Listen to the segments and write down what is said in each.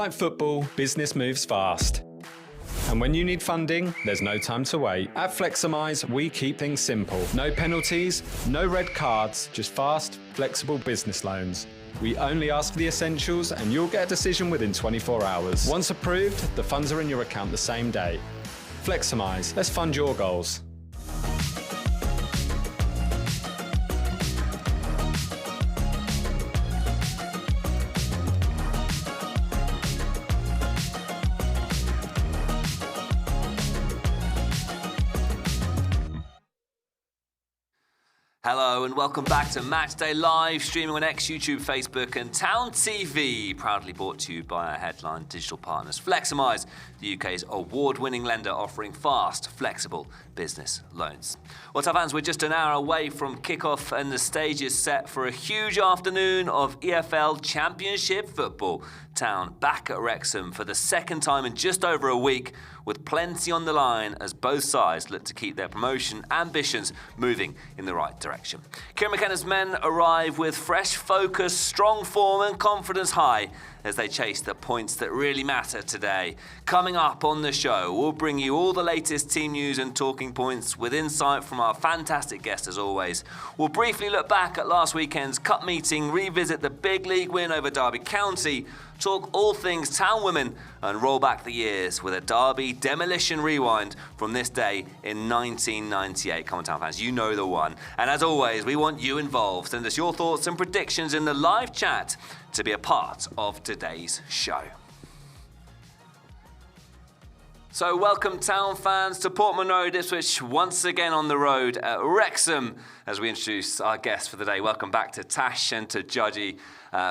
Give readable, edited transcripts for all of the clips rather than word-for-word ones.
like football, business moves fast. And when you need funding, there's no time to wait. At Fleximize, we keep things simple. No penalties, no red cards, just fast, flexible business loans. We only ask for the essentials and you'll get a decision within 24 hours. Once approved, the funds are in your account the same day. Fleximize, let's fund your goals. Hello and welcome back to Matchday Live, streaming on X, YouTube, Facebook and Town TV. Proudly brought to you by our headline digital partners, Fleximize, the UK's award-winning lender offering fast, flexible business loans. What's up, fans? We're just an hour away from kickoff and the stage is set for a huge afternoon of EFL Championship football. Town back at Wrexham for the second time in just over a week, with plenty on the line as both sides look to keep their promotion ambitions moving in the right direction. Kieran McKenna's men arrive with fresh focus, strong form and confidence high as they chase the points that really matter today. Coming up on the show, we'll bring you all the latest team news and talking points with insight from our fantastic guest as always. We'll briefly look back at last weekend's cup meeting, revisit the big league win over Derby County, talk all things Town women and roll back the years with a Derby demolition rewind from this day in 1998. Come on, Town fans, you know the one. And as always, we want you involved. Send us your thoughts and predictions in the live chat to be a part of today's show. So welcome, Town fans, to Portman Road, Ipswich, once again on the road at Wrexham as we introduce our guests for the day. Welcome back to Tash and to Judgy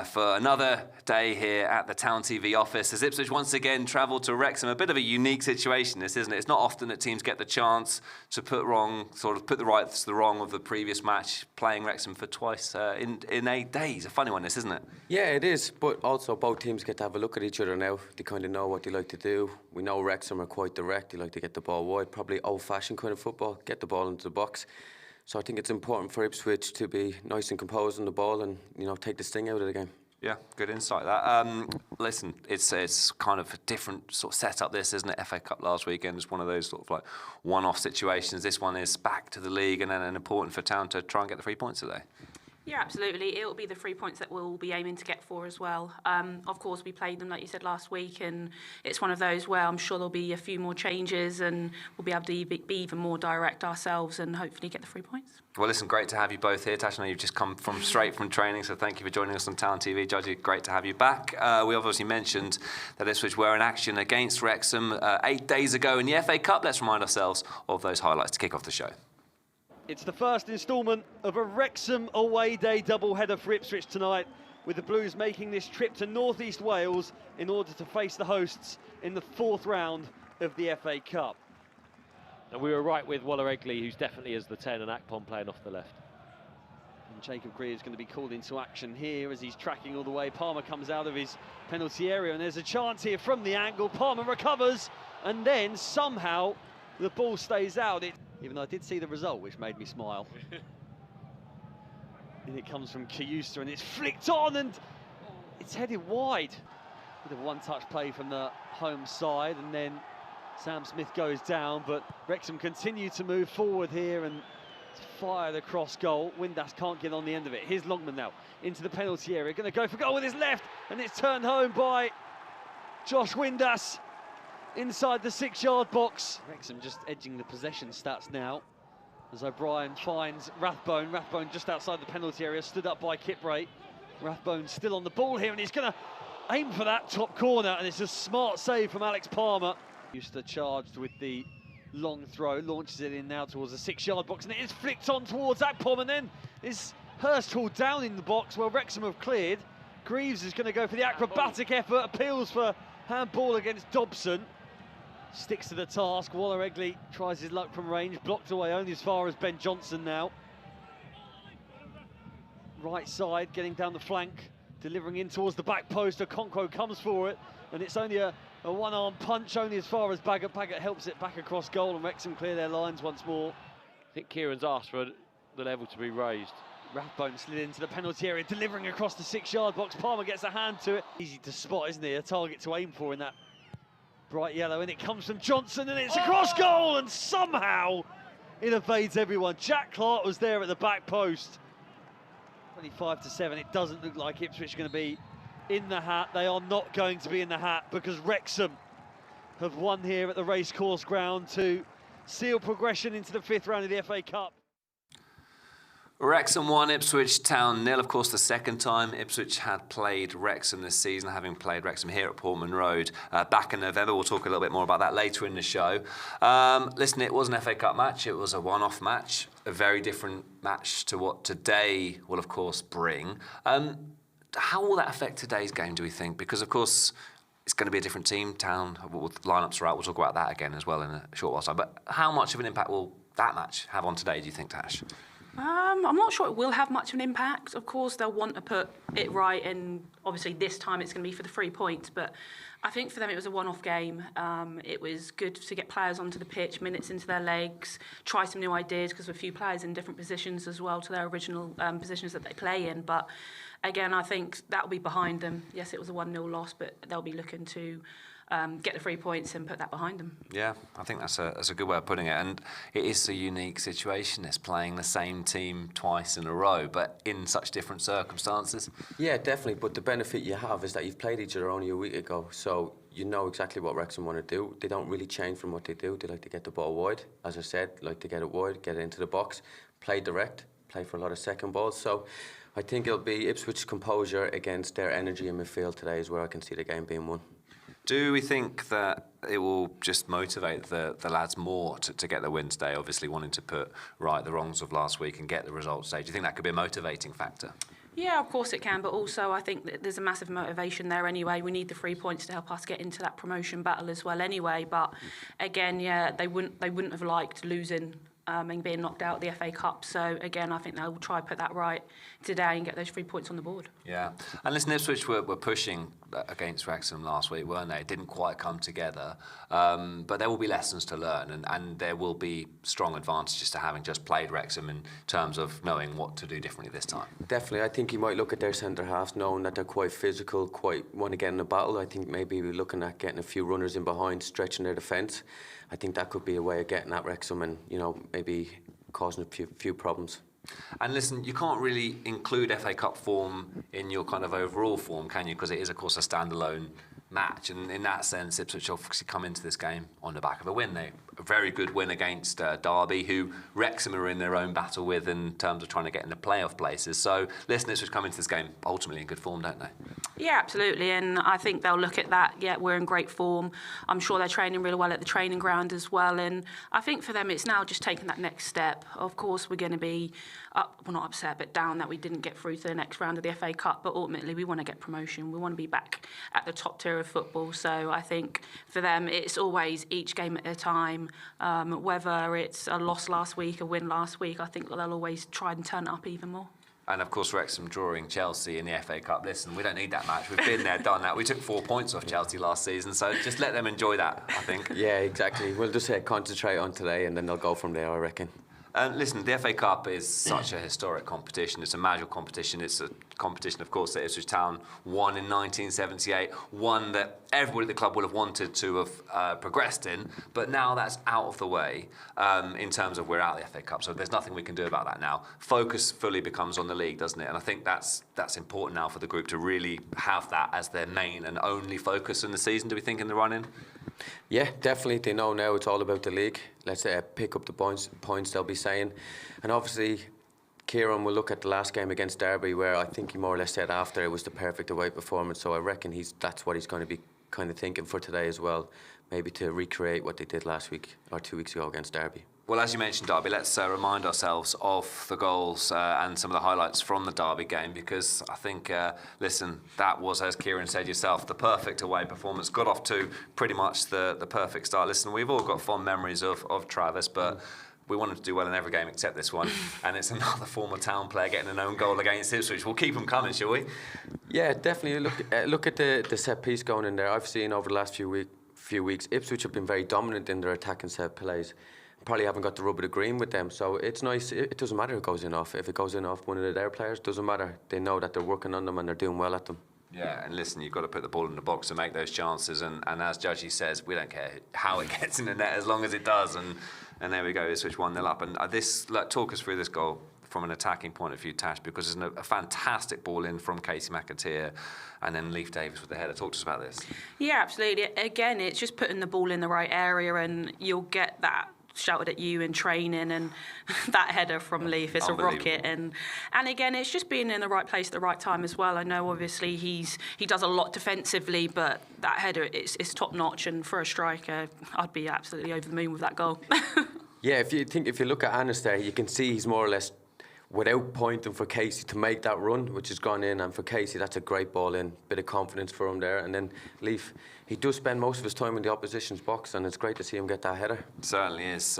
for another day here at the Town TV office as Ipswich once again travel to Wrexham. A bit of a unique situation, this, isn't it? It's not often that teams get the chance to put the right to the wrong of the previous match, playing Wrexham for twice in 8 days. A funny one, this, isn't it? Yeah, it is, but also both teams get to have a look at each other now. They kind of know what they like to do. We know Wrexham are quite direct. They like to get the ball wide, probably old-fashioned kind of football, get the ball into the box. So I think it's important for Ipswich to be nice and composed on the ball and, you know, take the sting out of the game. Yeah, good insight that. Listen, it's kind of a different sort of setup, this, isn't it? FA Cup last weekend is one of those sort of like one-off situations. This one is back to the league and then important for Town to try and get the 3 points today. Yeah, absolutely. It'll be the 3 points that we'll be aiming to get for as well. Of course, we played them, like you said, last week, and it's one of those where I'm sure there'll be a few more changes and we'll be able to be even more direct ourselves and hopefully get the 3 points. Well, listen, great to have you both here. Tash, I know you've just come straight from training, so thank you for joining us on Town TV. Judgy, great to have you back. We obviously mentioned that Ipswich were in action against Wrexham 8 days ago in the FA Cup. Let's remind ourselves of those highlights to kick off the show. It's the first instalment of a Wrexham away day doubleheader for Ipswich tonight, with the Blues making this trip to North East Wales in order to face the hosts in the 4th round of the FA Cup. And we were right with Waller Egley, who's definitely as the 10, and Akpom playing off the left. And Jacob Greer is going to be called into action here as he's tracking all the way. Palmer comes out of his penalty area, and there's a chance here from the angle. Palmer recovers, and then somehow the ball stays out. Even though I did see the result, which made me smile. And it comes from Kiyusta, and it's flicked on, and it's headed wide. Bit of a one-touch play from the home side, and then Sam Smith goes down, but Wrexham continue to move forward here and fire the cross goal. Windass can't get on the end of it. Here's Longman now into the penalty area, going to go for goal with his left, and it's turned home by Josh Windass inside the 6-yard box. Wrexham just edging the possession stats now as O'Brien finds Rathbone. Rathbone just outside the penalty area, stood up by Kipray. Rathbone still on the ball here, and he's going to aim for that top corner, and it's a smart save from Alex Palmer. Euster charged with the long throw, launches it in now towards the 6-yard box, and it is flicked on towards Akpom, and then is Hurst hauled down in the box where Wrexham have cleared. Greaves is going to go for the acrobatic effort, appeals for handball against Dobson. Sticks to the task. Waller Egley tries his luck from range, blocked away only as far as Ben Johnson now. Right side, getting down the flank, delivering in towards the back post. Okonkwo comes for it, and it's only a one-arm punch, only as far as Baggett. Baggett helps it back across goal, and Wrexham clear their lines once more. I think Kieran's asked for the level to be raised. Rathbone slid into the penalty area, delivering across the 6-yard box. Palmer gets a hand to it. Easy to spot, isn't he? A target to aim for in that bright yellow. And it comes from Johnson, and it's a cross goal, and somehow it evades everyone. Jack Clark was there at the back post. 25-7. It doesn't look like Ipswich are going to be in the hat. They are not going to be in the hat because Wrexham have won here at the racecourse ground to seal progression into the 5th round of the FA Cup. Wrexham 1, Ipswich Town 0. Of course, the second time Ipswich had played Wrexham this season, having played Wrexham here at Portman Road back in November. We'll talk a little bit more about that later in the show. Listen, it was an FA Cup match. It was a one-off match, a very different match to what today will, of course, bring. How will that affect today's game, do we think? Because, of course, it's going to be a different team. Town, lineups are out. We'll talk about that again as well in a short while time. But how much of an impact will that match have on today, do you think, Tash? I'm not sure it will have much of an impact. Of course, they'll want to put it right, and obviously this time it's going to be for the 3 points. But I think for them it was a one-off game. It was good to get players onto the pitch, minutes into their legs, try some new ideas, because with a few players in different positions as well to their original positions that they play in. But again, I think that'll be behind them. Yes, it was a 1-0 loss, but they'll be looking to get the 3 points and put that behind them. Yeah, I think that's a good way of putting it. And it is a unique situation. It's playing the same team twice in a row, but in such different circumstances. Yeah, definitely. But the benefit you have is that you've played each other only a week ago, so you know exactly what Wrexham want to do. They don't really change from what they do. They like to get the ball wide. As I said, like to get it wide, get it into the box, play direct, play for a lot of second balls. So I think it'll be Ipswich's composure against their energy in midfield today is where I can see the game being won. Do we think that it will just motivate the lads more to get the win today, obviously wanting to put right the wrongs of last week and get the results today? Do you think that could be a motivating factor? Yeah, of course it can, but also I think that there's a massive motivation there anyway. We need the 3 points to help us get into that promotion battle as well anyway. But again, yeah, they wouldn't have liked losing and being knocked out of the FA Cup. So again, I think they'll try to put that right today and get those 3 points on the board. Yeah, and listen, Ipswich were pushing against Wrexham last week, weren't they? It didn't quite come together, but there will be lessons to learn, and there will be strong advantages to having just played Wrexham in terms of knowing what to do differently this time. Definitely, I think you might look at their centre halves, knowing that they're quite physical, quite want to get in a battle. I think maybe we're looking at getting a few runners in behind, stretching their defence. I think that could be a way of getting at Wrexham and, you know, maybe causing a few problems. And listen, you can't really include FA Cup form in your kind of overall form, can you? Because it is, of course, a standalone match, and in that sense, Ipswich obviously come into this game on the back of a win. A very good win against Derby, who Wrexham are in their own battle with in terms of trying to get in the playoff places. So, listen, Ipswich come into this game ultimately in good form, don't they? Yeah, absolutely, and I think they'll look at that. Yeah, we're in great form. I'm sure they're training really well at the training ground as well, and I think for them it's now just taking that next step. Of course, we're going to be not upset, but down that we didn't get through to the next round of the FA Cup, but ultimately we want to get promotion. We want to be back at the top tier of football. So I think for them it's always each game at a time. Whether it's a loss last week, a win last week, I think they'll always try and turn it up even more. And of course, Wrexham drawing Chelsea in the FA Cup. Listen, we don't need that match. We've been there, done that. We took 4 points off Chelsea last season, so just let them enjoy that, I think. Yeah, exactly. We'll just concentrate on today, and then they'll go from there, I reckon. Listen, the FA Cup is such a historic competition. It's a magical competition. It's a competition, of course, that Ipswich Town won in 1978, one that everybody at the club would have wanted to have progressed in, but now that's out of the way in terms of we're out of the FA Cup, so there's nothing we can do about that now. Focus fully becomes on the league, doesn't it? And I think that's important now for the group to really have that as their main and only focus in the season, do we think, in the run-in? Yeah, definitely. They know now it's all about the league. Let's pick up the points they'll be saying. And obviously, Kieran will look at the last game against Derby, where I think he more or less said after it was the perfect away performance. So I reckon that's what he's going to be kind of thinking for today as well. Maybe to recreate what they did last week or 2 weeks ago against Derby. Well, as you mentioned, Derby, let's remind ourselves of the goals and some of the highlights from the Derby game, because I think, listen, that was, as Kieran said yourself, the perfect away performance. Got off to pretty much the perfect start. Listen, we've all got fond memories of Travis, but we wanted to do well in every game except this one, and it's another former Town player getting an own goal against Ipswich. We'll keep them coming, shall we? Yeah, definitely. Look at the set piece going in there. I've seen over the last few weeks, Ipswich have been very dominant in their attacking set plays. probably haven't got the rub of the green with them. So it's nice. It doesn't matter if it goes in off. If it goes in off one of their players, doesn't matter. They know that they're working on them and they're doing well at them. Yeah, and listen, you've got to put the ball in the box to make those chances. And as Judgy says, we don't care how it gets in the net as long as it does. And there we go, Ipswich 1-0 up. And talk us through this goal from an attacking point of view, Tash, because there's a fantastic ball in from Casey McAteer and then Leif Davis with the header. Talk to us about this. Yeah, absolutely. Again, it's just putting the ball in the right area and you'll get that shouted at you in training, and that header from Leif is a rocket. And again, it's just being in the right place at the right time as well. I know obviously he does a lot defensively, but that header is top notch, and for a striker, I'd be absolutely over the moon with that goal. Yeah, if you look at Anis there, you can see he's more or less without pointing for Casey to make that run, which has gone in, and for Casey that's a great ball in, bit of confidence for him there. And then Leif, he does spend most of his time in the opposition's box, and it's great to see him get that header. Certainly is.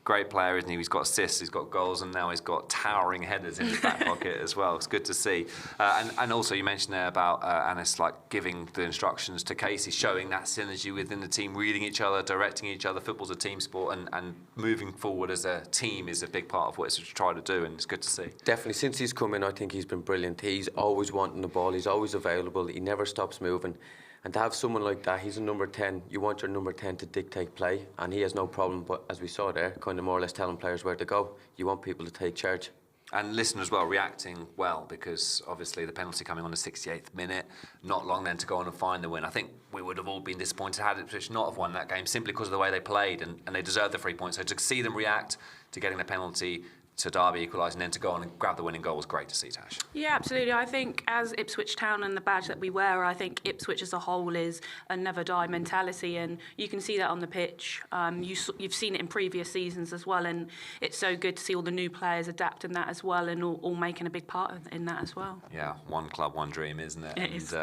Great player, isn't he? He's got assists, he's got goals, and now he's got towering headers in his back pocket as well. It's good to see. And also, you mentioned there about Anis giving the instructions to Casey, showing that synergy within the team, reading each other, directing each other. Football's a team sport, and moving forward as a team is a big part of what it's trying to do, and it's good to see. Definitely, since he's come in, I think he's been brilliant. He's always wanting the ball, he's always available, he never stops moving. And to have someone like that, he's a number 10, you want your number 10 to dictate play, and he has no problem, but as we saw there, kind of more or less telling players where to go. You want people to take charge. And listen as well, reacting well, because obviously the penalty coming on the 68th minute, not long then to go on and find the win. I think we would have all been disappointed had Ipswich not have won that game simply because of the way they played, and they deserved the 3 points. So to see them react to getting the penalty, to Derby equalise, and then to go on and grab the winning goal was great to see, Tash. Yeah, absolutely. I think as Ipswich Town and the badge that we wear, I think Ipswich as a whole is a never die mentality, and you can see that on the pitch. You've seen it in previous seasons as well, and it's so good to see all the new players adapting that as well, and all making a big part in that as well. Yeah, one club, one dream, isn't it? It is.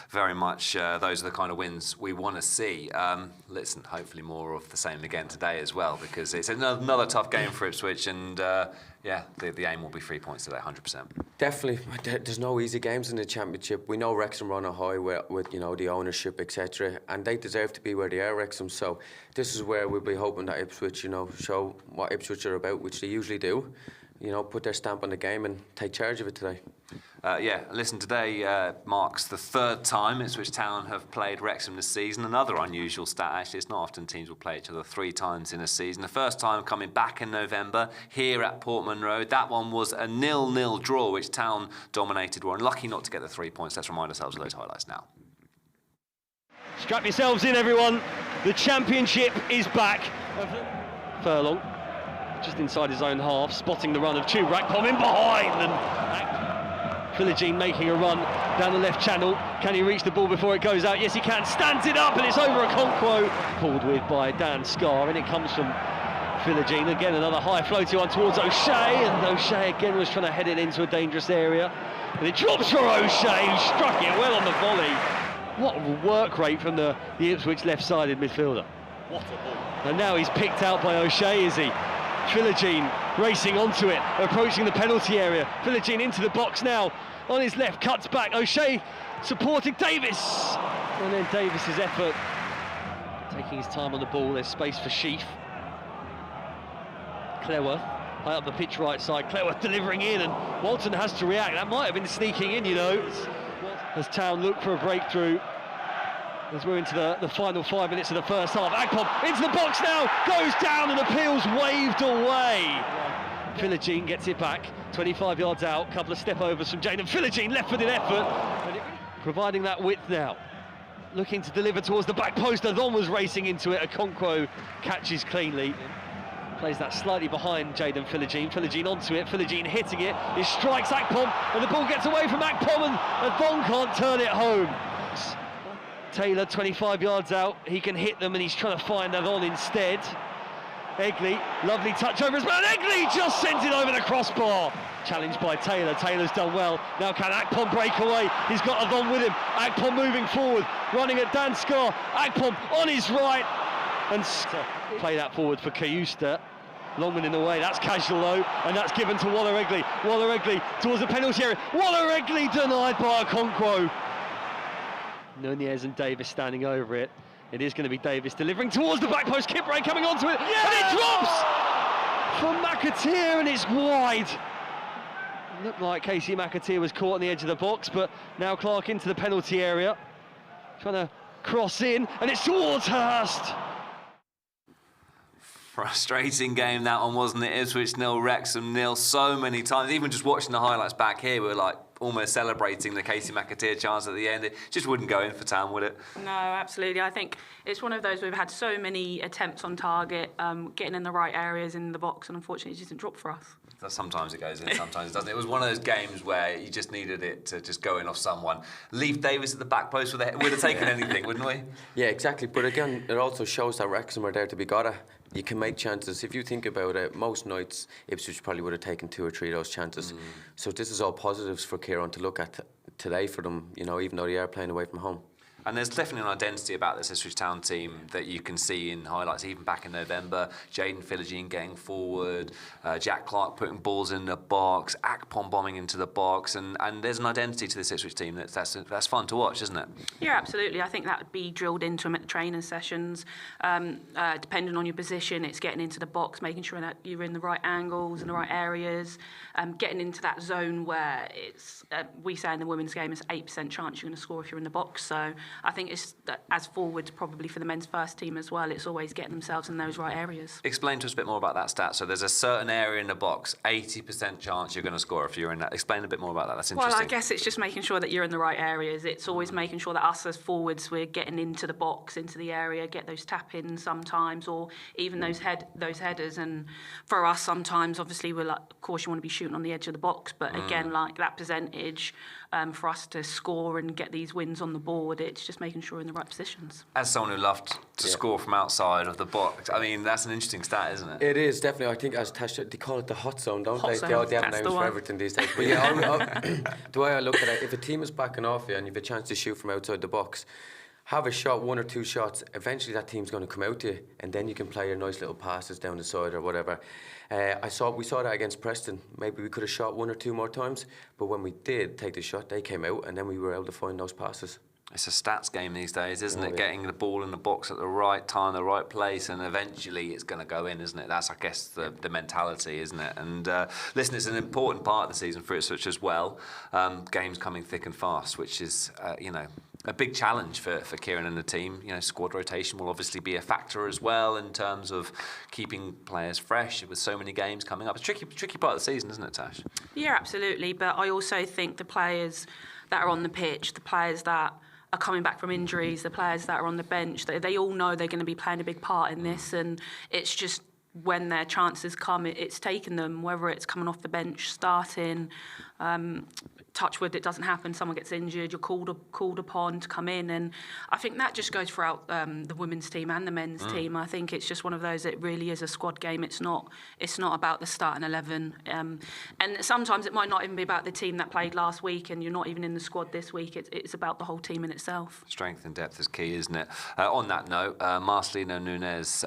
Very much those are the kind of wins we want to see. Listen, hopefully more of the same again today as well, because it's another tough game for Ipswich, and yeah, the aim will be 3 points today, 100%. Definitely. There's no easy games in the Championship. We know Wrexham run a high with the ownership, etc., and they deserve to be where they are, Wrexham. So this is where we'll be hoping that Ipswich, show what Ipswich are about, which they usually do. Put their stamp on the game and take charge of it today. Listen, today marks the third time Ipswich Town have played Wrexham this season. Another unusual stat, actually. It's not often teams will play each other 3 times in a season. The first time coming back in November here at Portman Road. That one was a 0-0 draw, which Town dominated. Were unlucky not to get the 3 points. Let's remind ourselves of those highlights now. Strap yourselves in, everyone. The Championship is back. Furlong, just inside his own half, spotting the run of Tube. Akpom in behind, and Philogene making a run down the left channel. Can he reach the ball before it goes out? Yes, he can. Stands it up, and it's over a Okonkwo. Pulled with by Dan Scarr, and it comes from Philogene. Again, another high floaty one towards O'Shea, and O'Shea again was trying to head it into a dangerous area. And it drops for O'Shea, who struck it well on the volley. What a work rate from the Ipswich left-sided midfielder. What a ball. And now he's picked out by O'Shea, is he? Philogene racing onto it, approaching the penalty area. Philogene into the box now, on his left, cuts back. O'Shea supporting Davis. And then Davis's effort, taking his time on the ball. There's space for Sheaf. Cleworth, high up the pitch right side. Cleworth delivering in, and Walton has to react. That might have been sneaking in, as Town look for a breakthrough. As we're into the final 5 minutes of the first half. Akpom into the box now, goes down, and appeals waved away. Philogene gets it back, 25 yards out, couple of step overs from Jane, and Philogene left-footed effort, providing that width now. Looking to deliver towards the back post. Adon was racing into it. Okonkwo catches cleanly. Plays that slightly behind Jaden Philogene. Philogene onto it. Philogene hitting it. He strikes Akpom, and the ball gets away from Akpom, and Adon can't turn it home. Taylor, 25 yards out, he can hit them, and he's trying to find that on instead. Egley, lovely touch over his man. Egley just sends it over the crossbar. Challenged by Taylor. Taylor's done well. Now can Akpom break away? He's got Adon with him. Akpom moving forward, running at Dan Scarr. Akpom on his right, and play that forward for Kayusta. Longman in the way, that's casual though, and that's given to Waller Egley. Waller Egley towards the penalty area. Waller Egley denied by Okonkwo. Nunez and Davis standing over it. It is going to be Davis delivering towards the back post. Kipray coming onto it, and it drops from McAteer, and it's wide. It looked like Casey McAteer was caught on the edge of the box, but now Clark into the penalty area, trying to cross in, and it's towards Hurst. Frustrating game that one, wasn't it? Ipswich 0, Wrexham 0. So many times, even just watching the highlights back here, we were like almost celebrating the Casey McAteer chance at the end. It just wouldn't go in for Town, would it? No, absolutely. I think it's one of those where we've had so many attempts on target, getting in the right areas in the box, and unfortunately it just didn't drop for us. Sometimes it goes in, sometimes it doesn't. It was one of those games where you just needed it to just go in off someone. Leave Davis at the back post, would have taken anything, wouldn't we? Yeah, exactly. But again, it also shows that Wrexham are there to be got at. You can make chances. If you think about it, most nights Ipswich probably would have taken 2 or 3 of those chances. So this is all positives for Kieran to look at today for them, you know, even though they are playing away from home. And there's definitely an identity about this Ipswich Town team that you can see in highlights, even back in November. Jaden Philogene getting forward, Jack Clark putting balls in the box, Akpom bombing into the box, and there's an identity to this Ipswich team that's fun to watch, isn't it? Yeah, absolutely. I think that would be drilled into them at the training sessions. Depending on your position, it's getting into the box, making sure that you're in the right angles and the right areas, getting into that zone where it's, we say in the women's game, it's 8% chance you're going to score if you're in the box. So I think it's as forward probably for the men's first team as well. It's always getting themselves in those right areas. Explain to us a bit more about that stat. So there's a certain area in the box, 80% chance you're going to score if you're in that. Explain a bit more about that. That's interesting. Well, I guess it's just making sure that you're in the right areas. It's always making sure that us as forwards, we're getting into the box, into the area, get those tap-ins sometimes, or even those headers. And for us, sometimes, obviously, we're like, of course, you want to be shooting on the edge of the box, but again, like that percentage for us to score and get these wins on the board, it's just making sure we're in the right positions. As someone who loved to score from outside of the box, I mean, that's an interesting stat, isn't it? It is, definitely. I think, as Tash, they call it the hot zone, don't they? Zone, They have that's names the for one. everything these days. But yeah, the way I look at it, if a team is backing off you and you have a chance to shoot from outside the box, have a shot, 1 or 2 shots, eventually that team's going to come out to you, and then you can play your nice little passes down the side or whatever. We saw that against Preston. Maybe we could have shot 1 or 2 more times, but when we did take the shot, they came out, and then we were able to find those passes. It's a stats game these days, isn't it? Yeah. Getting the ball in the box at the right time, the right place, and eventually it's going to go in, isn't it? That's, I guess, the mentality, isn't it? And listen, it's an important part of the season for Ipswich as well. Games coming thick and fast, which is, a big challenge for Kieran and the team. You know, squad rotation will obviously be a factor as well in terms of keeping players fresh with so many games coming up. It's a tricky part of the season, isn't it, Tash? Yeah, absolutely. But I also think the players that are on the pitch, the players that are coming back from injuries, the players that are on the bench, they all know they're going to be playing a big part in this, and it's just when their chances come, it's taken them, whether it's coming off the bench, starting, touch wood, it doesn't happen, someone gets injured, you're called upon to come in, and I think that just goes throughout the women's team and the men's team. I think it's just one of those, it really is a squad game. It's not about the starting 11, and sometimes it might not even be about the team that played last week and you're not even in the squad this week. It's about the whole team in itself. Strength and depth is key, isn't it? On that note, Marcelino Nunes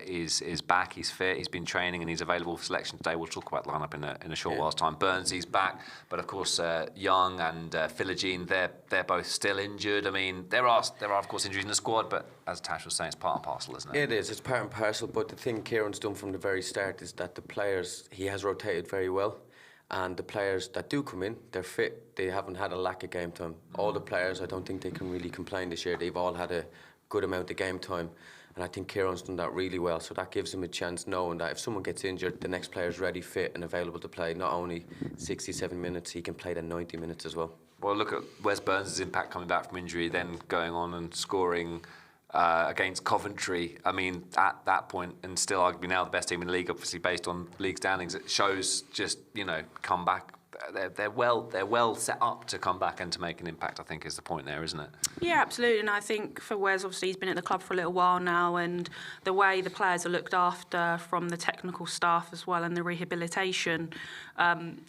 is back, he's fit, he's been training and he's available for selection today. We'll talk about the lineup in a short while's time. Burnsy's back, but of course Young and Philogene, they're both still injured. I mean, there are of course injuries in the squad, but as Tash was saying, it's part and parcel, isn't it? It is. It's part and parcel. But the thing Kieran's done from the very start is that the players, he has rotated very well, and the players that do come in, they're fit. They haven't had a lack of game time. All the players, I don't think they can really complain this year. They've all had a good amount of game time. And I think Kieran's done that really well. So that gives him a chance knowing that if someone gets injured, the next player's ready, fit and available to play not only 67 minutes, he can play the 90 minutes as well. Well, look at Wes Burns' impact coming back from injury, then going on and scoring against Coventry. I mean, at that point, and still arguably now the best team in the league, obviously based on league standings, it shows just, come back. They're well set up to come back and to make an impact, I think, is the point there, isn't it? Yeah, absolutely. And I think for Wes, obviously, he's been at the club for a little while now, and the way the players are looked after from the technical staff as well and the rehabilitation,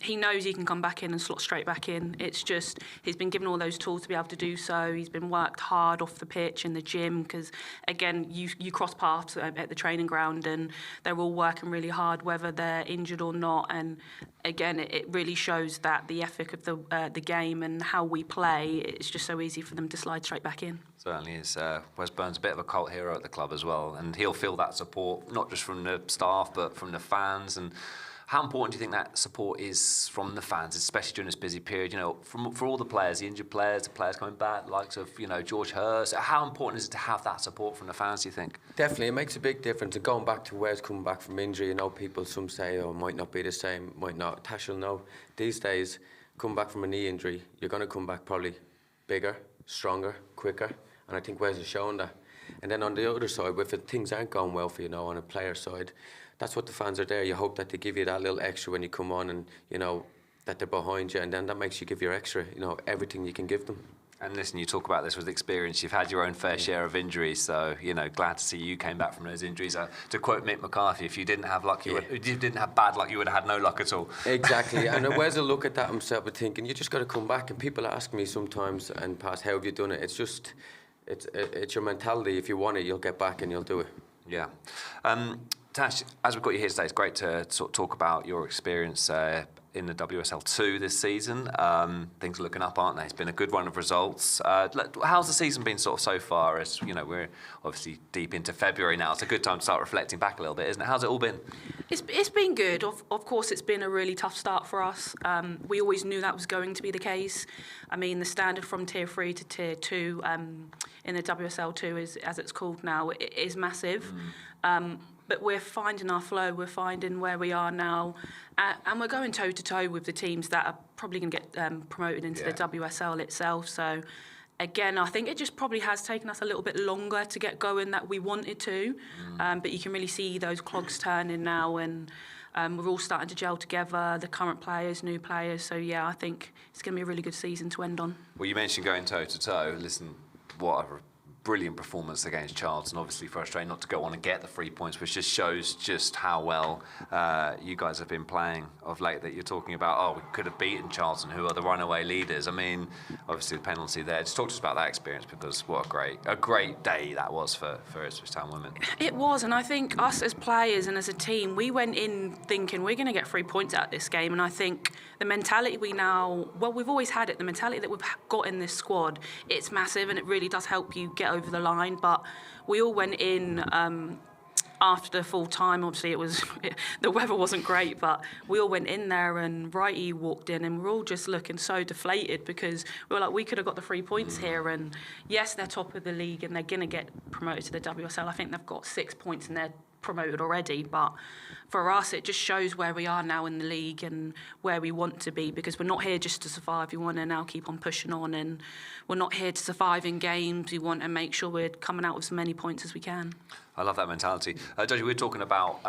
he knows he can come back in and slot straight back in. It's just he's been given all those tools to be able to do so. He's been worked hard off the pitch in the gym because, again, you cross paths at the training ground and they're all working really hard, whether they're injured or not. And, again, it really shows shows that the ethic of the game and how we play, it's just so easy for them to slide straight back in. Certainly is. Wes Burns, a bit of a cult hero at the club as well, and he'll feel that support, not just from the staff, but from the fans. And how important do you think that support is from the fans, especially during this busy period? You know, for all the players, the injured players, the players coming back, the likes of, you know, George Hurst. How important is it to have that support from the fans, do you think? Definitely, it makes a big difference. And going back to Wes coming back from injury, you know, people, some say, oh, it might not be the same, might not. Tash will know. These days, coming back from a knee injury, you're going to come back probably bigger, stronger, quicker. And I think Wes has shown that. And then on the other side, if things aren't going well for you, on a player side, that's what the fans are there. You hope that they give you that little extra when you come on, and you know that they're behind you, and then that makes you give your extra, everything you can give them. And listen, you talk about this with experience. You've had your own fair share of injuries, so glad to see you came back from those injuries. To quote Mick McCarthy, if you didn't have luck, if you didn't have bad luck, you would have had no luck at all. Exactly, and Wes will look at that himself and thinking, you just got to come back. And people ask me sometimes and past, how have you done it? It's just, it's your mentality. If you want it, you'll get back and you'll do it. Yeah. Tash, as we've got you here today, it's great to sort of talk about your experience in the WSL2 this season. Things are looking up, aren't they? It's been a good run of results. How's the season been sort of so far? As we're obviously deep into February now. It's a good time to start reflecting back a little bit, isn't it? How's it all been? It's been good. Of course, it's been a really tough start for us. We always knew that was going to be the case. I mean, the standard from Tier 3 to Tier 2 in the WSL2, is, as it's called now, is massive. But we're finding our flow, we're finding where we are now, and we're going toe-to-toe with the teams that are probably going to get promoted into the WSL itself. So, again, I think it just probably has taken us a little bit longer to get going that we wanted to, but you can really see those clogs turning now, and we're all starting to gel together, the current players, new players. So, yeah, I think it's going to be a really good season to end on. Well, you mentioned going toe-to-toe. Listen, what a brilliant performance against Charlton. Obviously frustrating not to go on and get the 3 points, which just shows just how well you guys have been playing of late, that you're talking about, we could have beaten Charlton, who are the runaway leaders. I mean, obviously the penalty there. Just talk to us about that experience, because what a great day that was for Ipswich Town women. It was, and I think us as players and as a team, we went in thinking we're going to get 3 points out of this game, and I think the mentality we've always had it, the mentality that we've got in this squad, it's massive, and it really does help you get over the line. But we all went in after the full time. Obviously the weather wasn't great, but we all went in there, and Righty walked in, and we're all just looking so deflated, because we were like, we could have got the 3 points here. And yes, they're top of the league and they're going to get promoted to the WSL. I think they've got 6 points and they're promoted already, but for us it just shows where we are now in the league and where we want to be, because we're not here just to survive. We want to now keep on pushing on, and we're not here to survive in games. We want to make sure we're coming out with as many points as we can. I love that mentality. Joji, we were talking about,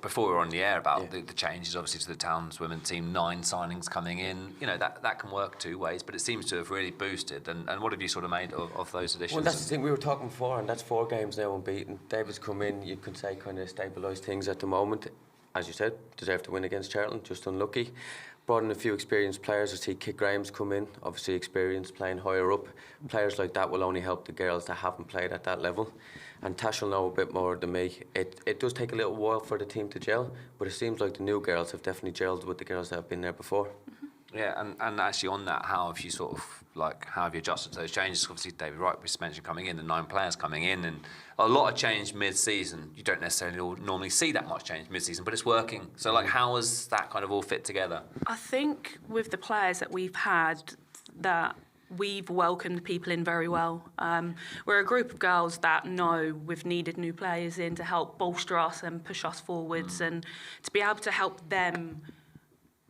before we were on the air, about the changes, obviously, to the Towns women's team, 9 signings coming in. That can work 2 ways, but it seems to have really boosted. And what have you sort of made of those additions? Well, that's the thing we were talking before, and that's 4 games now unbeaten. David's come in, you could say, kind of stabilised things at the moment. As you said, deserved to win against Charlton, just unlucky. Brought in a few experienced players. I see Kit Graham's come in, obviously experienced, playing higher up. Players like that will only help the girls that haven't played at that level. And Tash will know a bit more than me. It does take a little while for the team to gel, but it seems like the new girls have definitely gelled with the girls that have been there before. Yeah, and actually on that, how have you how have you adjusted to those changes? Obviously, David Wright was mentioned coming in, the 9 players coming in, and a lot of change mid-season. You don't necessarily normally see that much change mid-season, but it's working. So, how has that kind of all fit together? I think with the players that we've had, that we've welcomed people in very well. We're a group of girls that know we've needed new players in to help bolster us and push us forwards, and to be able to help them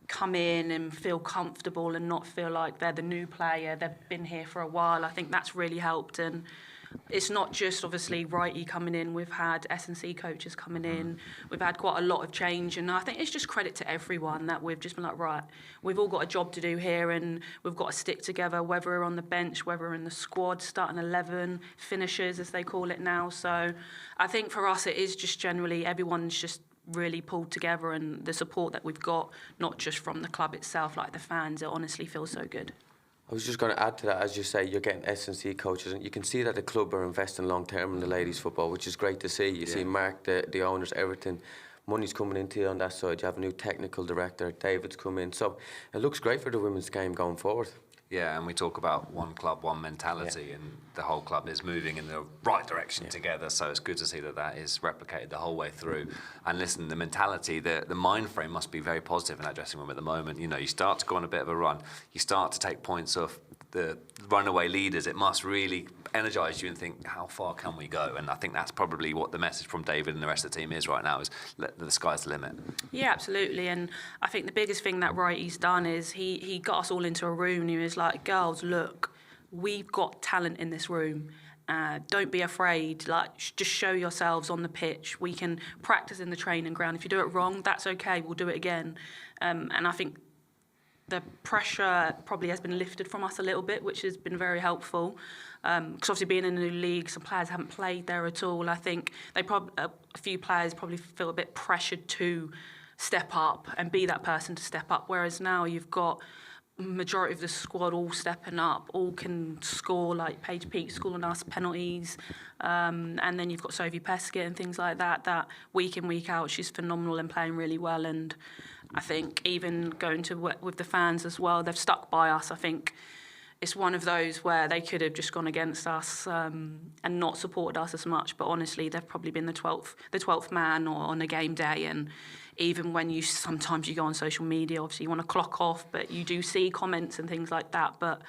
come in and feel comfortable and not feel like they're the new player, they've been here for a while. I think that's really helped. And it's not just obviously Righty coming in, we've had S&C coaches coming in, we've had quite a lot of change, and I think it's just credit to everyone that we've just been like, right, we've all got a job to do here, and we've got to stick together, whether we're on the bench, whether we're in the squad, starting 11, finishers as they call it now. So I think for us it is just generally everyone's just really pulled together, and the support that we've got, not just from the club itself, like the fans, it honestly feels so good. I was just going to add to that, as you say, you're getting S&C coaches, and you can see that the club are investing long term in the ladies' football, which is great to see. You see Mark, the owners, everything money's coming into you on that side. You have a new technical director, David's come in. So it looks great for the women's game going forward. Yeah, and we talk about one club, one mentality, and the whole club is moving in the right direction together. So it's good to see that is replicated the whole way through. And listen, the mentality, the mind frame must be very positive in that dressing room at the moment. You know, you start to go on a bit of a run, you start to take points off the runaway leaders. It must really energise you and think, how far can we go? And I think that's probably what the message from David and the rest of the team is right now, is the sky's the limit. Yeah, absolutely. And I think the biggest thing that Wrighty's done is he got us all into a room and he was like, girls, look, we've got talent in this room. Don't be afraid. Like, just show yourselves on the pitch. We can practice in the training ground. If you do it wrong, that's okay. We'll do it again. And I think the pressure probably has been lifted from us a little bit, which has been very helpful. Because obviously being in a new league, some players haven't played there at all. I think a few players probably feel a bit pressured to step up and be that person to step up. Whereas now you've got majority of the squad all stepping up, all can score, like Paige Peake scoring us penalties, and then you've got Sophie Peskett and things like that week in, week out, she's phenomenal and playing really well. And I think even going to with the fans as well, they've stuck by us. I think it's one of those where they could have just gone against us and not supported us as much, but honestly, they've probably been the 12th man or on a game day. And even when sometimes you go on social media, obviously you want to clock off, but you do see comments and things like that. But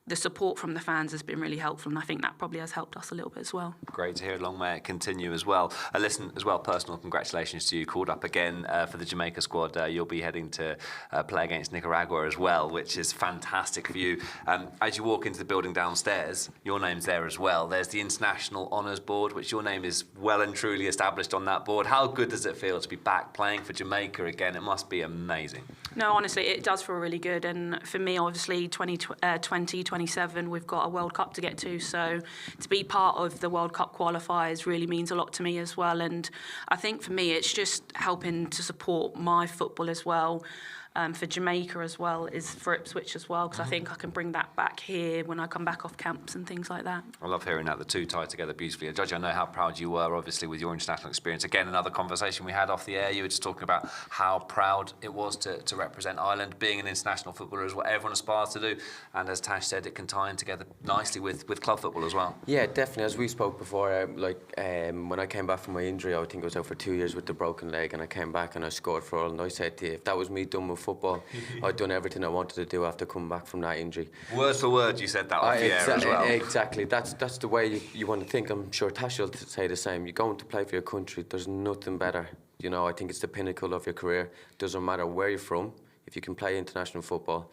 the support from the fans has been really helpful, and I think that probably has helped us a little bit as well. Great to hear. Long may it continue as well. Listen, as well, personal congratulations to you. Called up again for the Jamaica squad. You'll be heading to play against Nicaragua as well, which is fantastic for you. As you walk into the building downstairs, your name's there as well. There's the International Honours Board, which your name is well and truly established on that board. How good does it feel to be back playing for Jamaica again? It must be amazing. No, honestly, it does feel really good. And for me, obviously, 2027, we've got a World Cup to get to. So to be part of the World Cup qualifiers really means a lot to me as well. And I think for me, it's just helping to support my football as well. For Jamaica as well, is for Ipswich as well, because I think I can bring that back here when I come back off camps and things like that. I love hearing that, the two tie together beautifully. Judge, I know how proud you were, obviously, with your international experience. Again, another conversation we had off the air, you were just talking about how proud it was to represent Ireland. Being an international footballer is what everyone aspires to do, and as Tash said, it can tie in together nicely with club football as well. Yeah, definitely. As we spoke before, when I came back from my injury, I think I was out for 2 years with the broken leg, and I came back and I scored for Ireland. I said to you, if that was me done with football, I'd done everything I wanted to do after coming back from that injury. Word for word, you said that off the air as well. Exactly. That's the way you want to think. I'm sure Tash will say the same. You're going to play for your country. There's nothing better. You know, I think it's the pinnacle of your career. Doesn't matter where you're from. If you can play international football,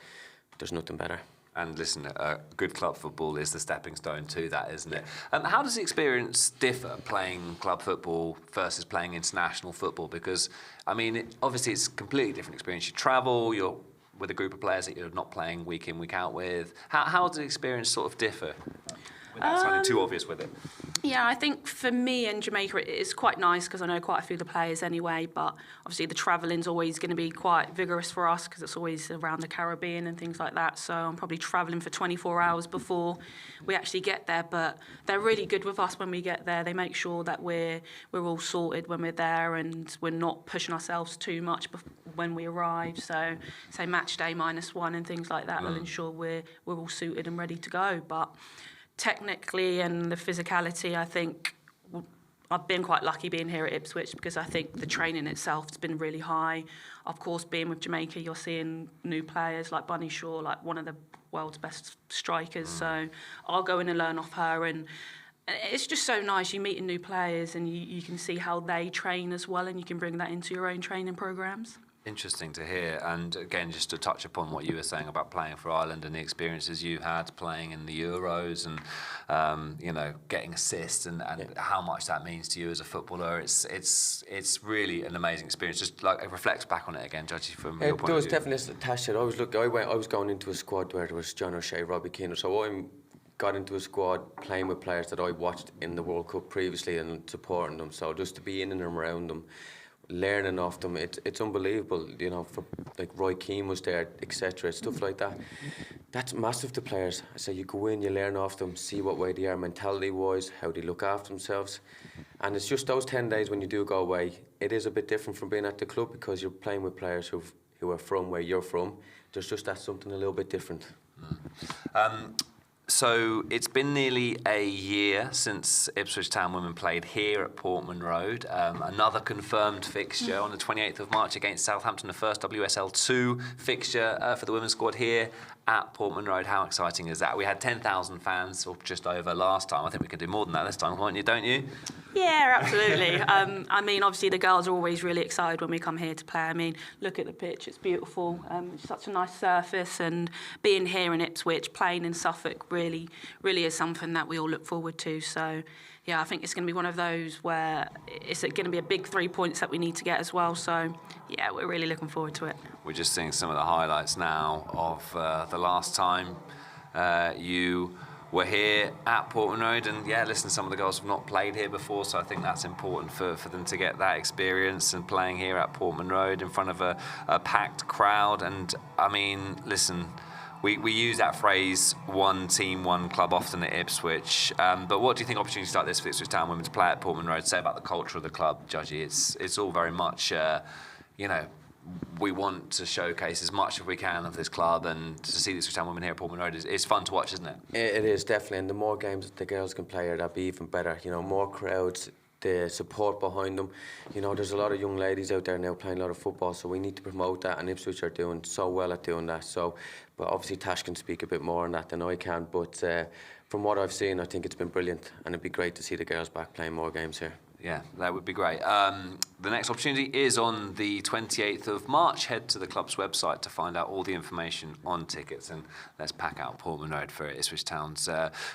there's nothing better. And listen, good club football is the stepping stone to that, isn't it? How does the experience differ playing club football versus playing international football? Because, I mean, obviously it's a completely different experience. You travel, you're with a group of players that you're not playing week in, week out with. How does the experience sort of differ? Without sounding too obvious with it. Yeah, I think for me in Jamaica it's quite nice because I know quite a few of the players anyway, but obviously the travelling's always going to be quite vigorous for us because it's always around the Caribbean and things like that, so I'm probably travelling for 24 hours before we actually get there, but they're really good with us when we get there. They make sure that we're all sorted when we're there and we're not pushing ourselves too much when we arrive, so say match day -1 and things like that, they'll ensure we're all suited and ready to go. But technically and the physicality, I think I've been quite lucky being here at Ipswich because I think the training itself has been really high. Of course, being with Jamaica, you're seeing new players like Bunny Shaw, like one of the world's best strikers. So I'll go in and learn off her, and it's just so nice. You meeting new players and you can see how they train as well, and you can bring that into your own training programmes. Interesting to hear. And again, just to touch upon what you were saying about playing for Ireland and the experiences you had playing in the Euros and getting assists and how much that means to you as a footballer. It's really an amazing experience. Just like reflect back on it again, Judge, from your point of view. There was definitely, as Tash said, I was going into a squad where there was John O'Shea, Robbie Keane, so I got into a squad playing with players that I watched in the World Cup previously and supporting them. So just to be in and around them, learning off them, it's unbelievable. You know, for like Roy Keane was there, etc. Stuff like that. That's massive to players. I say you go in, you learn off them, see what way they are mentality wise, how they look after themselves. And it's just those 10 days when you do go away, it is a bit different from being at the club because you're playing with players who are from where you're from. There's just that something a little bit different. So it's been nearly a year since Ipswich Town women played here at Portman Road. Another confirmed fixture on the 28th of March against Southampton, the first WSL2 fixture for the women's squad here at Portman Road. How exciting is that? We had 10,000 fans, or just over, last time. I think we can do more than that this time, can't you? Don't you? Yeah, absolutely. I mean, obviously the girls are always really excited when we come here to play. I mean, look at the pitch, it's beautiful. It's such a nice surface, and being here in Ipswich, playing in Suffolk, really is something that we all look forward to. So, yeah, I think it's going to be one of those where it's going to be a big 3 points that we need to get as well. So, yeah, we're really looking forward to it. We're just seeing some of the highlights now of the last time you were here at Portman Road, and yeah, listen, some of the girls have not played here before, so I think that's important for them to get that experience and playing here at Portman Road in front of a packed crowd. And I mean, listen, we use that phrase, one team, one club, often at Ipswich. But what do you think opportunities like this for Ipswich Town women to play at Portman Road say about the culture of the club, Judgy? It's all very much, you know, we want to showcase as much as we can of this club, and to see the Ipswich Town women here at Portman Road is fun to watch, isn't it? It is, definitely, and the more games that the girls can play here, that'd be even better. You know, more crowds, the support behind them. You know, there's a lot of young ladies out there now playing a lot of football, so we need to promote that, and Ipswich are doing so well at doing that. So, but obviously Tash can speak a bit more on that than I can, but from what I've seen, I think it's been brilliant, and it'd be great to see the girls back playing more games here. Yeah, that would be great. The next opportunity is on the 28th of March. Head to the club's website to find out all the information on tickets, and let's pack out Portman Road for Ipswich Town's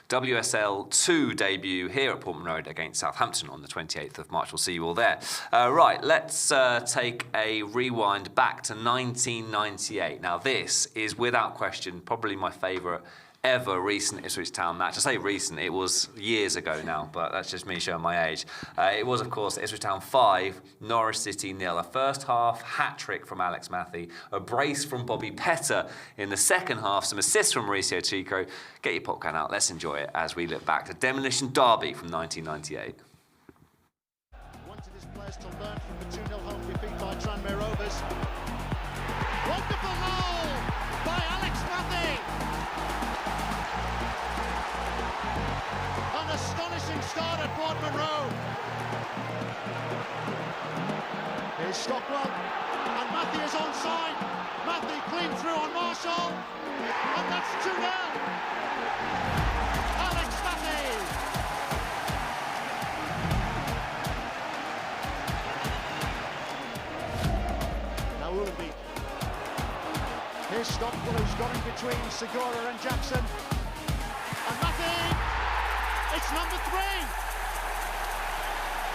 WSL2 debut here at Portman Road against Southampton on the 28th of March. We'll see you all there. Right, let's take a rewind back to 1998. Now, this is without question probably my favourite ever recent Ipswich Town match. I say recent, it was years ago now, but that's just me showing my age. It was, of course, Ipswich Town 5, Norwich City 0. A first half hat-trick from Alex Matthew, a brace from Bobby Petter in the second half, some assists from Mauricio Chico. Get your popcorn out, let's enjoy it as we look back to Demolition Derby from 1998. Wanted his players to learn from the 2-0 home defeat by Tranmere Rovers. Wonderful goal by Alex Matthew! An astonishing start at Portman Road. Here's Stockwell, and Matthew is onside. Matthew clean through on Marshall, and that's 2-0. Alex Matthew. Now Ullaby. Here's Stockwell, who's got in between Segura and Jackson. And Matthew. It's number 3.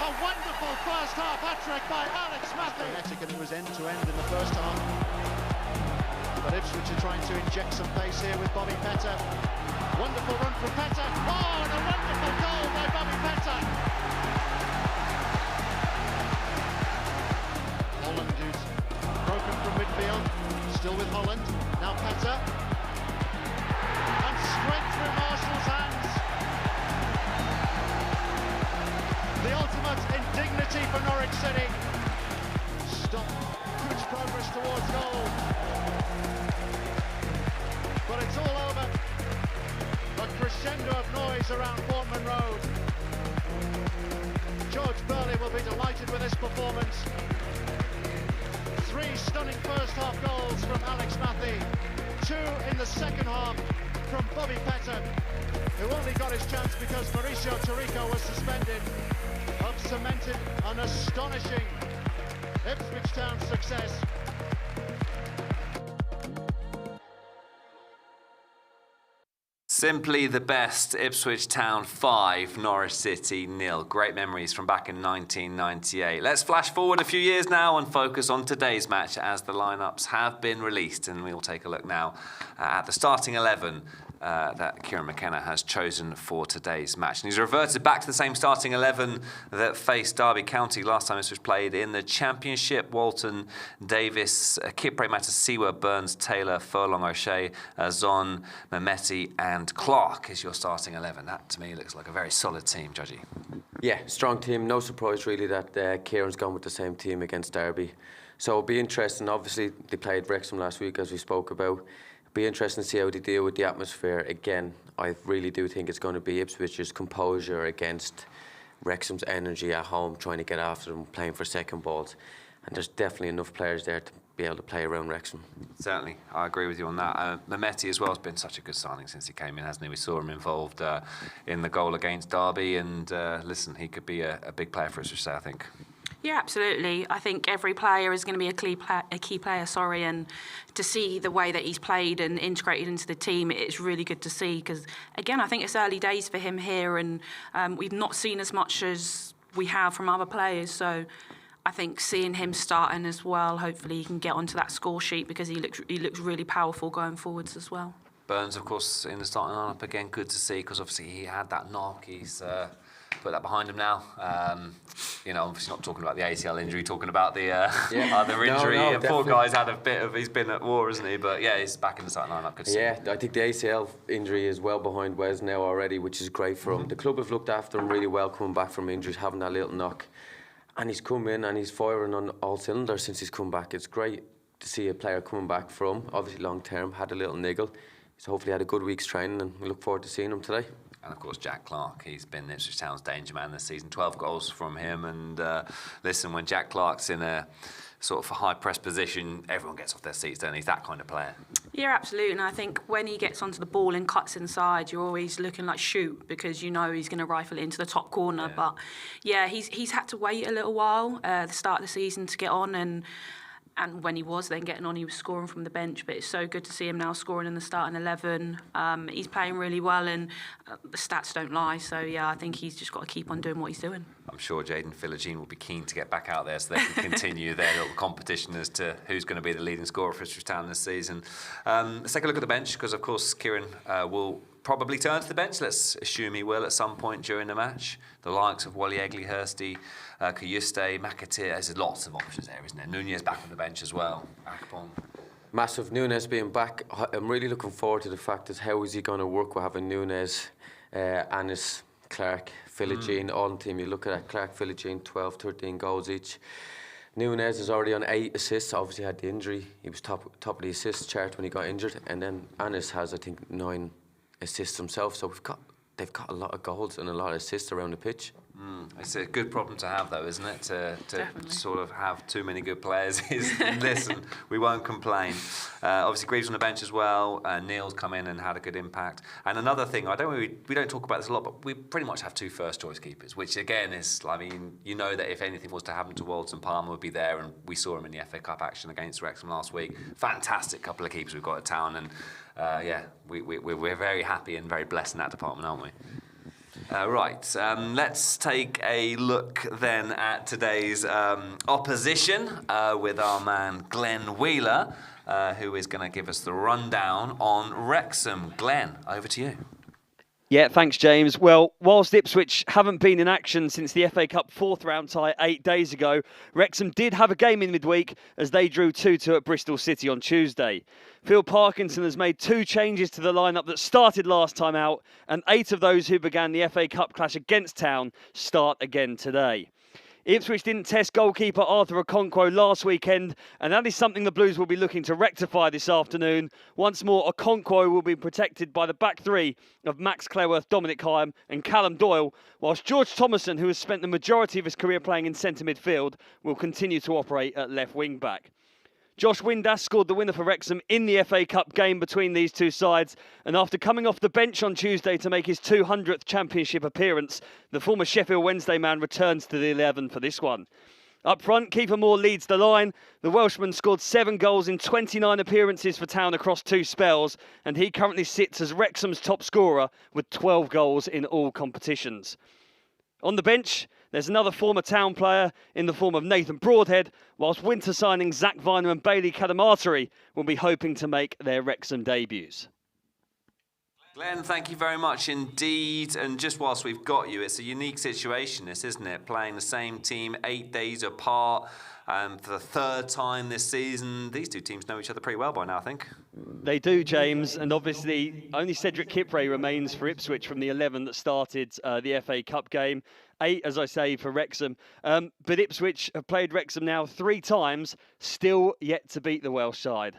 A wonderful first half hat-trick by Alex Matthew. And it was end-to-end in the first half. But Ipswich are trying to inject some pace here with Bobby Petter. Wonderful run from Petter. Oh, and a wonderful goal by Bobby Petter. Holland, who's broken from midfield. Still with Holland. Now Petter. And straight through Marshall's hands. The ultimate indignity for Norwich City. Stop. Good progress towards goal. But it's all over. A crescendo of noise around Portman Road. George Burley will be delighted with this performance. 3 stunning first half goals from Alex Matthew. 2 in the second half from Bobby Petter, who only got his chance because Mauricio Chico was suspended. Have cemented an astonishing Ipswich Town success. Simply the best. Ipswich Town 5, Norwich City 0. Great memories from back in 1998. Let's flash forward a few years now and focus on today's match as the lineups have been released, and we'll take a look now at the starting 11 that Kieran McKenna has chosen for today's match. And he's reverted back to the same starting 11 that faced Derby County last time this was played in the Championship. Walton, Davis, Kipre, Matasiwa, Burns, Taylor, Furlong, O'Shea, Zon, Mehmeti and Clark is your starting 11. That, to me, looks like a very solid team, Judgy. Yeah, strong team. No surprise, really, that Kieran's gone with the same team against Derby. So it'll be interesting. Obviously, they played Wrexham last week, as we spoke about. It'll be interesting to see how they deal with the atmosphere. Again, I really do think it's going to be Ipswich's composure against Wrexham's energy at home, trying to get after them, playing for second balls. And there's definitely enough players there to be able to play around Wrexham. Certainly, I agree with you on that. Mehmeti as well has been such a good signing since he came in, hasn't he? We saw him involved in the goal against Derby, and listen, he could be a big player for us, I think. Yeah, absolutely. I think every player is going to be a key player, and to see the way that he's played and integrated into the team, it's really good to see because, again, I think it's early days for him here and we've not seen as much as we have from other players, so I think seeing him starting as well, hopefully he can get onto that score sheet because he looks really powerful going forwards as well. Burns, of course, in the starting lineup again, good to see because obviously he had that knock. He's put that behind him now. Obviously not talking about the ACL injury, talking about the other injury. No, poor guy's had a bit of, he's been at war, isn't he? But yeah, he's back in the starting lineup. Good to see him. I think the ACL injury is well behind Wes now already, which is great for him. The club have looked after him really well coming back from injuries, having that little knock. And he's come in and he's firing on all cylinders since he's come back. It's great to see a player coming back from, obviously long term, had a little niggle. He's hopefully had a good week's training and we look forward to seeing him today. And of course, Jack Clark, he's been Ipswich Town's danger man this season, 12 goals from him. And listen, when Jack Clark's in a sort of a high press position, everyone gets off their seats, don't he? He's that kind of player. Yeah, absolutely. And I think when he gets onto the ball and cuts inside, you're always looking like shoot because you know he's going to rifle it into the top corner. Yeah. But yeah, he's had to wait a little while, the start of the season, to get on. And when he was then getting on, he was scoring from the bench. But it's so good to see him now scoring in the starting 11. He's playing really well and the stats don't lie. So, yeah, I think he's just got to keep on doing what he's doing. I'm sure Jaden Philogene will be keen to get back out there so they can continue their little competition as to who's going to be the leading scorer for Ipswich Town this season. Let's take a look at the bench because, of course, Kieran will probably turn to the bench. Let's assume he will at some point during the match. The likes of Wally Egley, Hursty, Kayuste, McAteer. There's lots of options there, isn't there? Nunez back on the bench as well. Akpom. Massive. Nunez being back. I'm really looking forward to the fact that how is he going to work with having Nunez, Annis, Clark, Philogene, all in the team. You look at that, Clark, Philogene, 12, 13 goals each. Nunez is already on 8 assists, obviously had the injury. He was top of the assist chart when he got injured. And then Annis has, I think, 9 assists himself. So they've got a lot of goals and a lot of assists around the pitch. It's a good problem to have, though, isn't it? To sort of have too many good players. Listen, we won't complain. Obviously, Greaves on the bench as well. Neil's come in and had a good impact. And another thing, we don't talk about this a lot, but we pretty much have 2 first-choice keepers, which again is, I mean, you know that if anything was to happen to Walton, Palmer would be there, and we saw him in the FA Cup action against Wrexham last week. Fantastic couple of keepers we've got at Town, and we're very happy and very blessed in that department, aren't we? Let's take a look then at today's opposition with our man Glenn Wheeler, who is going to give us the rundown on Wrexham. Glenn, over to you. Yeah, thanks, James. Well, whilst Ipswich haven't been in action since the FA Cup 4th round tie 8 days ago, Wrexham did have a game in midweek as they drew 2-2 at Bristol City on Tuesday. Phil Parkinson has made 2 changes to the lineup that started last time out, and 8 of those who began the FA Cup clash against Town start again today. Ipswich didn't test goalkeeper Arthur Okonkwo last weekend, and that is something the Blues will be looking to rectify this afternoon. Once more, Okonkwo will be protected by the back 3 of Max Cleworth, Dominic Hyam and Callum Doyle, whilst George Thomason, who has spent the majority of his career playing in centre midfield, will continue to operate at left wing back. Josh Windass scored the winner for Wrexham in the FA Cup game between these two sides, and after coming off the bench on Tuesday to make his 200th Championship appearance, the former Sheffield Wednesday man returns to the 11 for this one. Up front, Kiefer Moore leads the line. The Welshman scored 7 goals in 29 appearances for Town across 2 spells, and he currently sits as Wrexham's top scorer with 12 goals in all competitions. On the bench, there's another former Town player in the form of Nathan Broadhead, whilst winter signings Zach Viner and Bailey Cadamarteri will be hoping to make their Wrexham debuts. Glenn, thank you very much indeed. And just whilst we've got you, it's a unique situation, this, isn't it? Playing the same team 8 days apart. For the third time this season. These two teams know each other pretty well by now, I think. They do, James, and obviously only Cedric Kipre remains for Ipswich from the 11 that started the FA Cup game. 8, as I say, for Wrexham. But Ipswich have played Wrexham now 3 times, still yet to beat the Welsh side.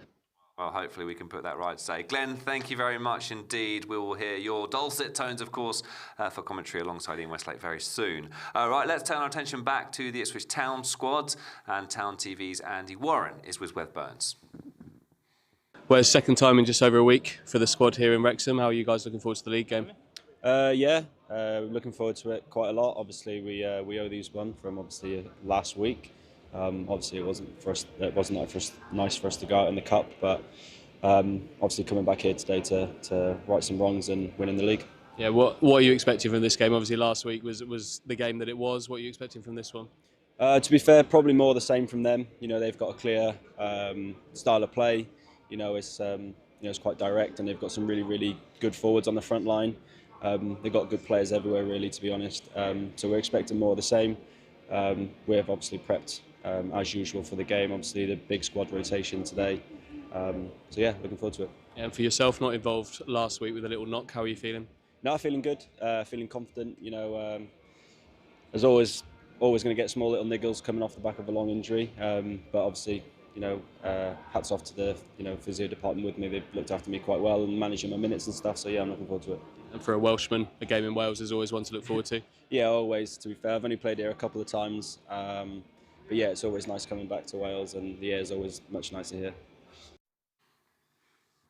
Well, hopefully we can put that right today. Glenn, thank you very much indeed. We will hear your dulcet tones, of course, for commentary alongside Ian Westlake very soon. All right, let's turn our attention back to the Ipswich Town squad. And Town TV's Andy Warren is with Wes Burns. Well, it's second time in just over a week for the squad here in Wrexham. How are you guys looking forward to the league game? Looking forward to it quite a lot. Obviously, we owe these one from obviously last week. Obviously, it wasn't nice for us to go out in the cup, but obviously coming back here today to right some wrongs and winning the league. Yeah, what are you expecting from this game? Obviously, last week was the game that it was. What are you expecting from this one? To be fair, probably more the same from them. You know, they've got a clear style of play. You know, it's quite direct, and they've got some really good forwards on the front line. They've got good players everywhere, really, to be honest. So we're expecting more of the same. We've obviously prepped as usual for the game. Obviously, the big squad rotation today. So yeah, looking forward to it. And for yourself, not involved last week with a little knock, how are you feeling? No, feeling good. Feeling confident. You know, there's always going to get small little niggles coming off the back of a long injury. But obviously, you know, hats off to the physio department with me. They've looked after me quite well and managing my minutes and stuff. So yeah, I'm looking forward to it. And for a Welshman, a game in Wales is always one to look forward to. Yeah, always. To be fair, I've only played here a couple of times. But yeah, it's always nice coming back to Wales, and the air is always much nicer here.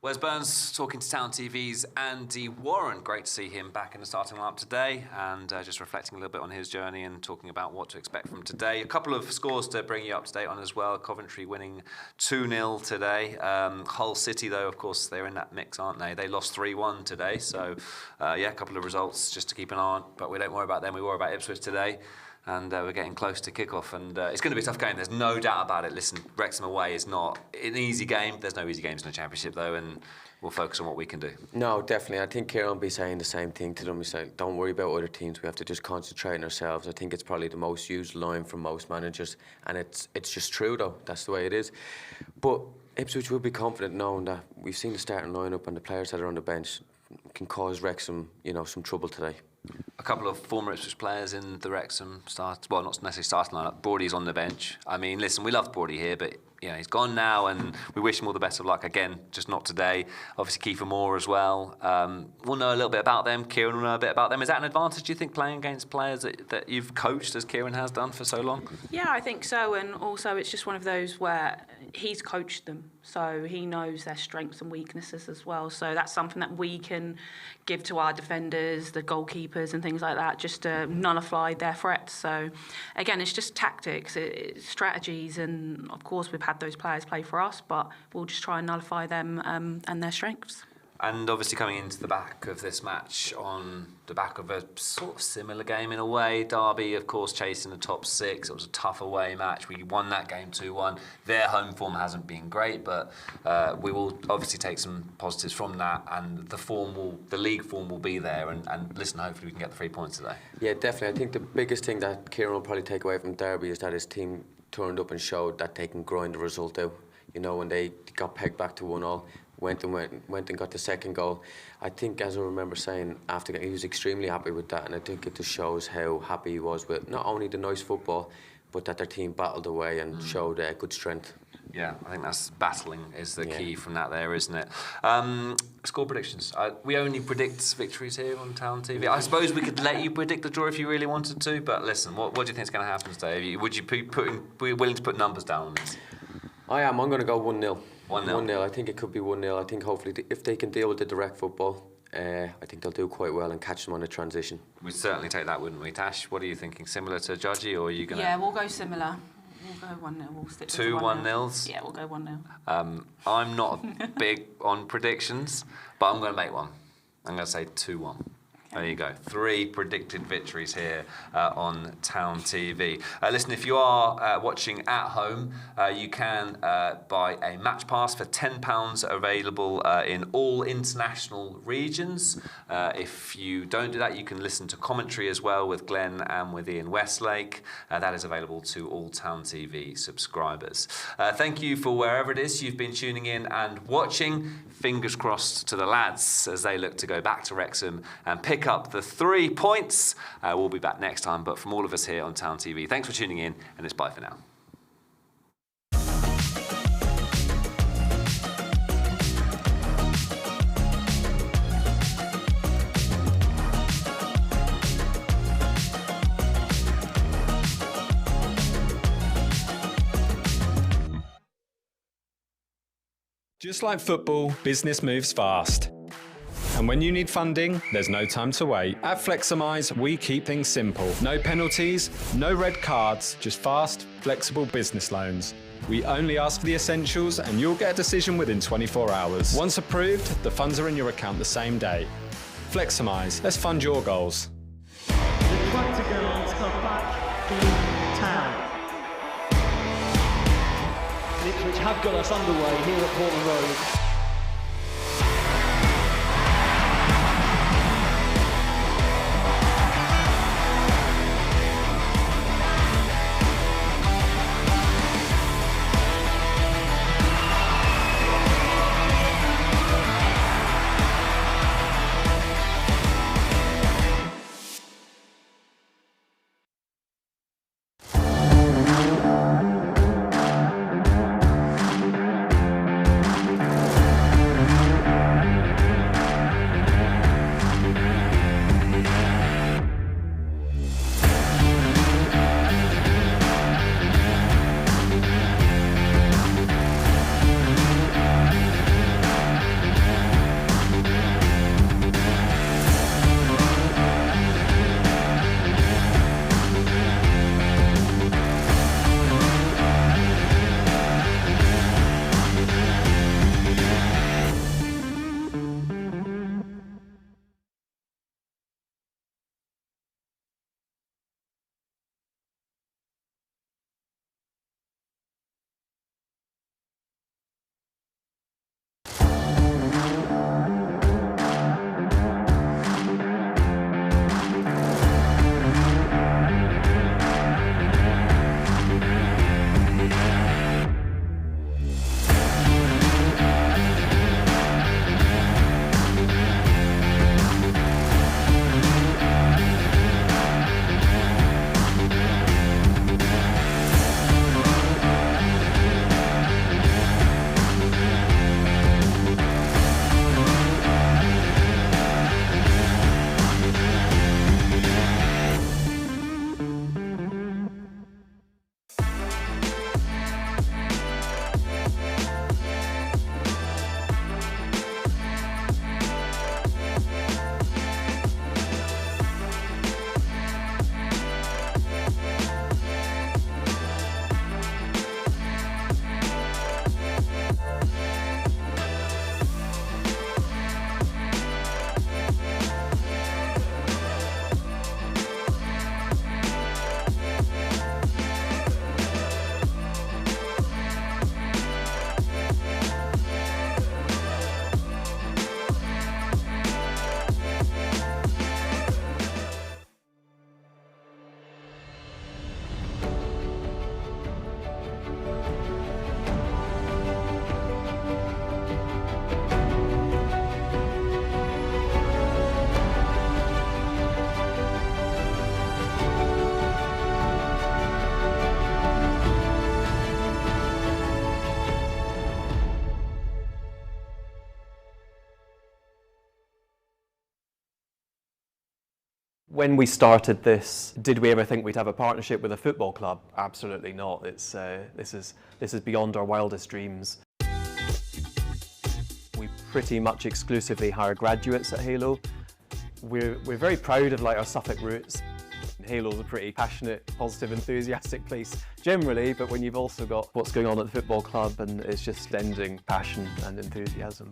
Wes Burns talking to Town TV's Andy Warren. Great to see him back in the starting lineup today, and just reflecting a little bit on his journey and talking about what to expect from today. A couple of scores to bring you up to date on as well. Coventry winning 2-0 today. Hull City, though, of course, they're in that mix, aren't they? They lost 3-1 today, so yeah, a couple of results just to keep an eye on. But we don't worry about them. We worry about Ipswich today. And we're getting close to kick-off, and it's going to be a tough game. There's no doubt about it. Listen, Wrexham away is not an easy game. There's no easy games in the Championship, though, and we'll focus on what we can do. No, definitely. I think Kieran will be saying the same thing to them. He's like, don't worry about other teams. We have to just concentrate on ourselves. I think it's probably the most used line from most managers, and it's just true, though. That's the way it is. But Ipswich will be confident knowing that we've seen the starting lineup and the players that are on the bench can cause Wrexham, some trouble today. A couple of former Ipswich players in the Wrexham start, well, not necessarily starting lineup. Brody's on the bench. I mean, listen, we love Brody here, but he's gone now, and we wish him all the best of luck again. Just not today. Obviously, Kiefer Moore as well. We'll know a little bit about them. Kieran will know a bit about them. Is that an advantage, do you think, playing against players that you've coached, as Kieran has done for so long? Yeah, I think so. And also, it's just one of those where he's coached them, so he knows their strengths and weaknesses as well. So that's something that we can give to our defenders, the goalkeepers and things like that, just to nullify their threats. So again, it's just tactics, it's strategies, and of course we've had those players play for us, but we'll just try and nullify them and their strengths. And obviously coming into the back of this match on the back of a sort of similar game in a way. Derby, of course, chasing the top 6. It was a tough away match. We won that game 2-1. Their home form hasn't been great, but we will obviously take some positives from that, and the league form will be there. And listen, hopefully we can get the 3 points today. Yeah, definitely. I think the biggest thing that Kieran will probably take away from Derby is that his team turned up and showed that they can grind the result out. When they got pegged back to 1-1. Went and got the second goal. I think, as I remember saying after, he was extremely happy with that, and I think it just shows how happy he was with not only the nice football, but that their team battled away and showed good strength. Yeah, I think that's battling is the key from that there, isn't it? Score predictions. We only predict victories here on Town TV. I suppose we could let you predict the draw if you really wanted to, but listen, what do you think is going to happen today? Would you be willing to put numbers down on this? I am. I'm going to go 1-0. 1-0. 1-0. I think it could be 1-0. I think hopefully if they can deal with the direct football, I think they'll do quite well and catch them on the transition. We'd certainly take that, wouldn't we? Tash, what are you thinking? Similar to Judgy, or are you going to... Yeah, we'll go similar. We'll go 1-0. We'll stick to 2 1-0s? Yeah, we'll go 1-0. I'm not big on predictions, but I'm going to make one. I'm going to say 2-1. There you go. 3 predicted victories here on Town TV. Listen, if you are watching at home, you can buy a match pass for £10 available in all international regions. If you don't do that, you can listen to commentary as well with Glenn and with Ian Westlake. That is available to all Town TV subscribers. Thank you for wherever it is you've been tuning in and watching. Fingers crossed to the lads as they look to go back to Wrexham and pick up the 3 points. We'll be back next time, but from all of us here on Town TV, thanks for tuning in, and it's bye for now. Just like football, business moves fast. And when you need funding, there's no time to wait. At Flexamise, we keep things simple. No penalties, no red cards, just fast, flexible business loans. We only ask for the essentials and you'll get a decision within 24 hours. Once approved, the funds are in your account the same day. Flexamise, let's fund your goals. The 20 girls are back in town. Ipswich have got us underway here at Portman Road. When we started this, did we ever think we'd have a partnership with a football club? Absolutely not. This is beyond our wildest dreams. We pretty much exclusively hire graduates at Halo. We're very proud of our Suffolk roots. Halo's a pretty passionate, positive, enthusiastic place generally, but when you've also got what's going on at the football club, and it's just lending passion and enthusiasm.